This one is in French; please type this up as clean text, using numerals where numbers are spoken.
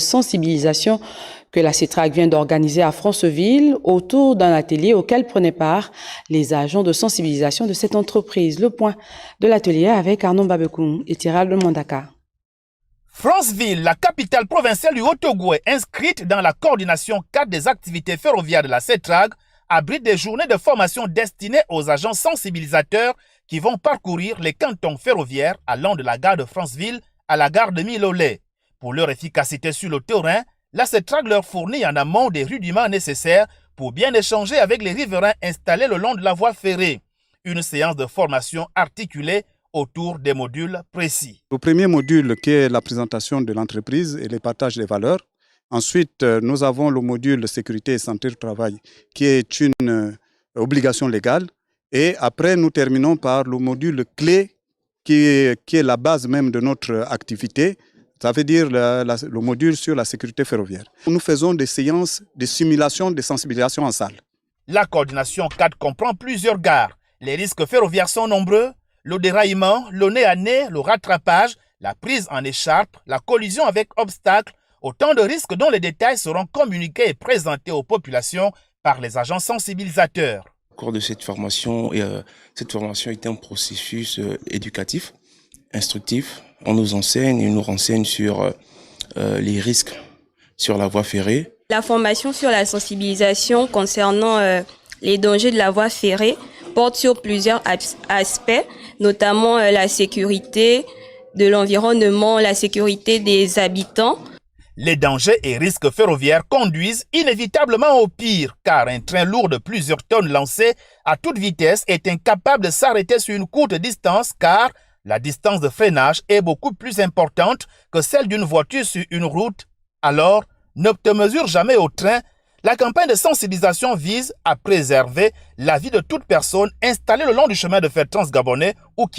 Sensibilisation que la CETRAC vient d'organiser à Franceville autour d'un atelier auquel prenaient part les agents de sensibilisation de cette entreprise. Le point de l'atelier avec Arnaud Babekoum et Thierry de Mandaka. Franceville, la capitale provinciale du Haut-Ogooué, inscrite dans la coordination cadre des activités ferroviaires de la CETRAC, abrite des journées de formation destinées aux agents sensibilisateurs qui vont parcourir les cantons ferroviaires allant de la gare de Franceville à la gare de Milolé. Pour leur efficacité sur le terrain, la CETRAC leur fournit en amont des rudiments nécessaires pour bien échanger avec les riverains installés le long de la voie ferrée. Une séance de formation articulée autour des modules précis. Le premier module qui est la présentation de l'entreprise et le partage des valeurs. Ensuite, nous avons le module sécurité et santé au travail qui est une obligation légale. Et après, nous terminons par le module clé qui est la base même de notre activité. Ça veut dire le module sur la sécurité ferroviaire. Nous faisons des séances de simulation de sensibilisation en salle. La coordination cadre comprend plusieurs gares. Les risques ferroviaires sont nombreux. Le déraillement, le nez à nez, le rattrapage, la prise en écharpe, la collision avec obstacles, autant de risques dont les détails seront communiqués et présentés aux populations par les agents sensibilisateurs. Au cours de cette formation est un processus éducatif, instructif. On nous enseigne et nous renseigne sur les risques sur la voie ferrée. La formation sur la sensibilisation concernant les dangers de la voie ferrée porte sur plusieurs aspects, notamment la sécurité de l'environnement, la sécurité des habitants. Les dangers et risques ferroviaires conduisent inévitablement au pire, car un train lourd de plusieurs tonnes lancé à toute vitesse est incapable de s'arrêter sur une courte distance, car la distance de freinage est beaucoup plus importante que celle d'une voiture sur une route. Alors, ne te mesure jamais au train. La campagne de sensibilisation vise à préserver la vie de toute personne installée le long du chemin de fer transgabonais ou qui